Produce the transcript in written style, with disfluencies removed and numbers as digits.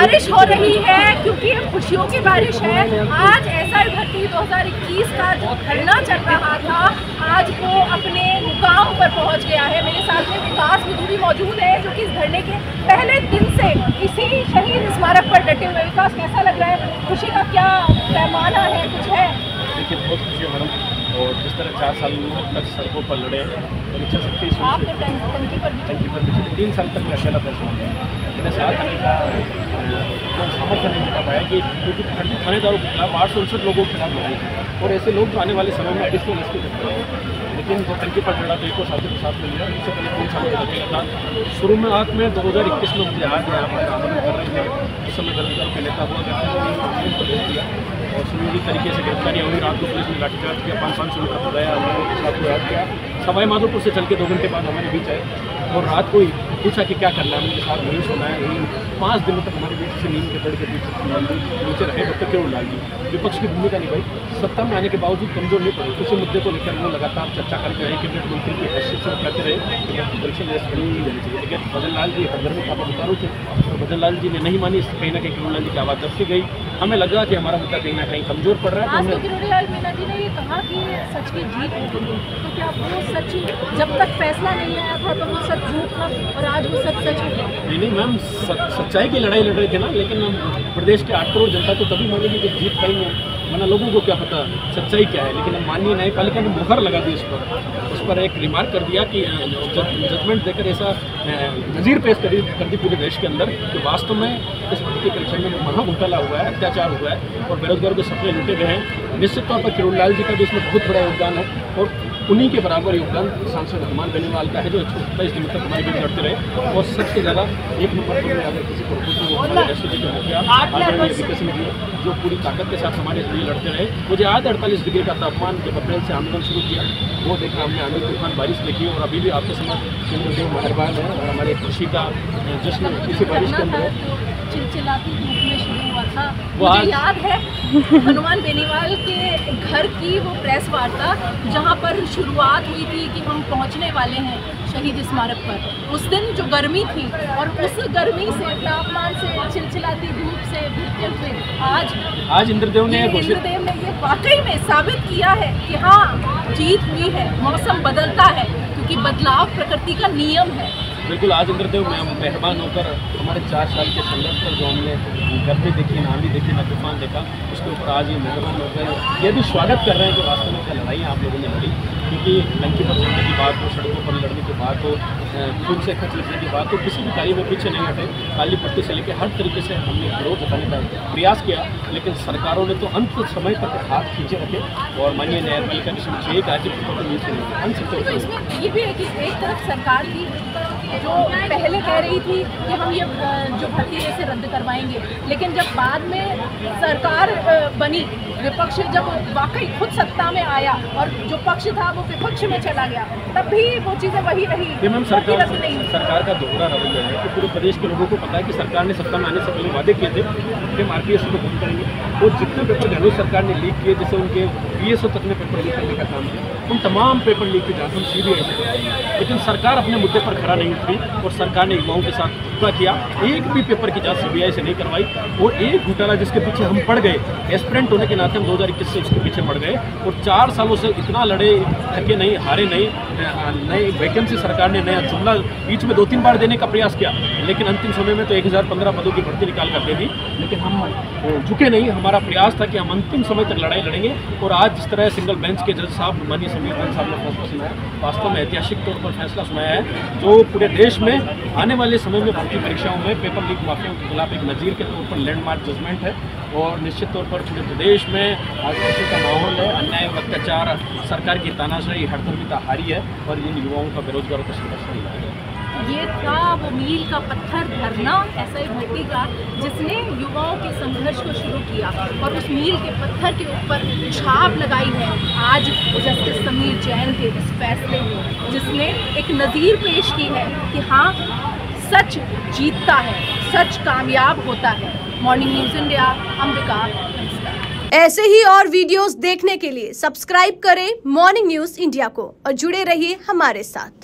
बारिश हो रही है क्योंकि खुशियों की बारिश है। आज एसआई भर्ती 2021 का जो धरना चल रहा था आज वो अपने मुकाम पर पहुंच गया है। मेरे साथ में विकास मिदू भी मौजूद है जो कि इस धरने के पहले दिन से इसी शहीद स्मारक पर डटे हुए। विकास, कैसा लग रहा है? खुशी का क्या पैमाना है, कुछ है? देखिए, बहुत खुशी है मैडम। और जिस तरह 4 साल तक सड़कों पर लड़े परीक्षा शक्ति टंकी पर 3 साल तक मैं अकेला फैसला मैंने साथ आने का सामर्थ्य नहीं मिला पाया कि क्योंकि थानेदारों के खिलाफ 869 लोगों के खिलाफ लड़ाई थी और ऐसे लोग जो आने वाले समय में इसको नष्ट करते हैं। लेकिन जो टंकी पर लड़ा तो एक को साथी के साथ में लिया। इससे पहले 3 साल तक अकेला था। शुरुआत में 2021 में मुझे आज यहाँ पर आंदोलन कर रहे थे। उस समय दलदारों के नेता हुआ दिया और सुनियोजित तरीके से गिरफ्तारियाँ हुई। रात को पुलिस ने लाठीचार्ज किया, 500 मीटर बताया, हम लोगों के साथ याद किया। सवाई माधोपुर से चल के 2 घंटे बाद हमारे बीच आए और रात को ही पूछा कि क्या करना है। मेरे साथ नहीं सोना है। यही 5 दिनों तक हमारे बीच से नींद के पेड़ के नीचे रहे डॉक्टर केवल लाल जी। विपक्ष की भूमिका निभाई। सत्ता में आने के बावजूद कमजोर नहीं पड़े। उसी मुद्दे को लेकर वो लगातार चर्चा करते रहे। कैबिनेट मंत्री की हैसियत से कहते रहे कि परीक्षा में खड़ी नहीं जानी चाहिए। लेकिन भजन लाल जी हर घर में खाता उतारू थे और भजन लाल जी ने नहीं मानी। कहीं ना कहीं किरोड़ी लाल जी की आवाज़ दबती गई। हमें लगा कि हमारा मुद्दा कहीं ना कहीं कमजोर पड़ रहा है। किरोड़ी लाल मीणा जी ने ये कहा कि सच की जीत होगी, तो क्या वो सच जब तक फैसला नहीं आया था तो वो सच झूठ था और आज वो सच हो गया? नहीं मैम, सच्चाई की लड़ाई लड़ रहे थे ना। लेकिन हम प्रदेश के 8 करोड़ जनता तो तभी मानेगी जब जीत पाएंगे। वरना लोगों को क्या पता सच्चाई क्या है। लेकिन हम माननीय न्यायपालिका ने मुहर लगा दी उस पर एक रिमार्क कर दिया कि जजमेंट देकर ऐसा नज़ीर पेश कर दी पूरे देश के अंदर कि वास्तव में इस भर्ती परीक्षा में महा घोटाला हुआ है, अत्याचार हुआ है और बेरोजगारों के सपने लूटे गए हैं। निश्चित तौर पर किरोड़ी लाल जी का भी इसमें बहुत बड़ा योगदान है और उन्हीं के बराबर योगदान सांसद हनुमान बेनीवाल का है जो 127 दिन तक हमारे बीच लड़ते रहे और सबसे ज़्यादा 1 नंबर पर अगर किसी को विकसित किया जो पूरी ताकत के साथ हमारे लिए लड़ते रहे। मुझे आज 48 डिग्री का तापमान जब अप्रैल से आंदोलन शुरू किया वो देखा हमने। आंधी तूफान बारिश देखी और अभी भी आपके समय चंद्रदेव मेहरबान है और हमारे कृषि का जश्न इसी बारिश के अंदर चिलचिलाती धूप में शुरू हुआ था। मुझे याद है हनुमान बेनीवाल के घर की वो प्रेस वार्ता जहाँ पर शुरुआत हुई थी कि हम पहुँचने वाले हैं शहीद स्मारक पर। उस दिन जो गर्मी थी और उस गर्मी से, तापमान से, चिलचिलाती धूप से भीगते हुए आज इंद्रदेव ने ये वाकई में साबित किया है कि हाँ जीत हुई है। मौसम बदलता है क्योंकि बदलाव प्रकृति का नियम है। बिल्कुल, आज इंद्रदेव मेहरबान होकर हमारे 4 साल के संघर्ष पर जो हमने गर्मी देखी, ना आंधी देखी, ना तूफान देखा, उसके ऊपर आज ये मेहरबान हो गए। ये भी स्वागत कर रहे हैं कि वास्तव में क्या लड़ाई आप लोगों ने लड़ी। क्योंकि टंकी पर चढ़ने की बात हो, सड़कों पर लड़ने की बात हो, खून से खत लिखने की बात हो, किसी भी कार्य में पीछे नहीं हटे। काली पट्टी से लेकर हर तरीके से हमने विरोध जताने का प्रयास किया। लेकिन सरकारों ने तो अंत समय तक हाथ खींचे रखे और माननीय न्यायपालिका ने चाहिए कि आज ये भी है कि एक तरफ सरकार थी जो पहले कह रही थी कि हम ये जो भर्ती है इसे रद्द करवाएंगे, लेकिन जब बाद में सरकार बनी, विपक्ष जब वाकई खुद सत्ता में आया और जो पक्ष था वो विपक्ष में चला गया, तब भी वो चीज़ें वही रही। मैम, सरकार का दोहरा रवैया है कि पूरे प्रदेश के लोगों को पता है कि सरकार ने सत्ता में आने से पहले वादे किए थे कि हम RPSC को बंद करेंगे और जितने पेपर गहलोत सरकार ने लीक किए, जैसे उनके PSO तक ने पेपर लीक करने का काम किया, उन तमाम पेपर लीक की जांच हम CBI से कराएंगे। लेकिन सरकार अपने मुद्दे पर खड़ा नहीं उतरी और सरकार ने युवाओं के साथ धोखा किया। एक भी पेपर की जांच CBI से नहीं करवाई और एक घोटाला जिसके पीछे हम पड़ गए, एस्पिरेंट होने के नाते हम 2021 से उसके पीछे पड़ गए और 4 सालों से इतना लड़े, थके नहीं, हारे नहीं। नई वैकेंसी सरकार ने नया जुमला बीच में 2-3 बार देने का प्रयास किया, लेकिन अंतिम समय में तो 1015 पदों की भर्ती निकाल कर दे दी। लेकिन हम झुके नहीं। हमारा प्रयास था कि हम अंतिम समय तक लड़ाई लड़ेंगे और आज जिस तरह सिंगल बेंच के जज साहब माननीय समीर साहब ने फैसला सुनाया, वास्तव में ऐतिहासिक तौर पर फैसला सुनाया है जो पूरे देश में आने वाले समय में भर्ती परीक्षाओं में पेपर लीक माफियाओं के खिलाफ एक नज़ीर के तौर पर लैंडमार्क जजमेंट है। और निश्चित तौर पर पूरे प्रदेश में आज खुशी का माहौल है। अन्याय और अत्याचार, सरकार की तानाशाही, हड़दर्मिता हारी है और इन युवाओं का, बेरोजगारों का संघर्ष नहीं है। ये था वो मील का पत्थर धरना एसआई भर्ती का जिसने युवाओं के संघर्ष को शुरू किया और उस मील के पत्थर के ऊपर छाप लगाई है आज जस्टिस समीर जैन के इस फैसले में, जिसने एक नज़ीर पेश की है कि हाँ सच जीतता है, सच कामयाब होता है। Morning news India, Ambika. ऐसे ही और वीडियोस देखने के लिए सब्सक्राइब करें मॉर्निंग न्यूज़ इंडिया को और जुड़े रहिए हमारे साथ।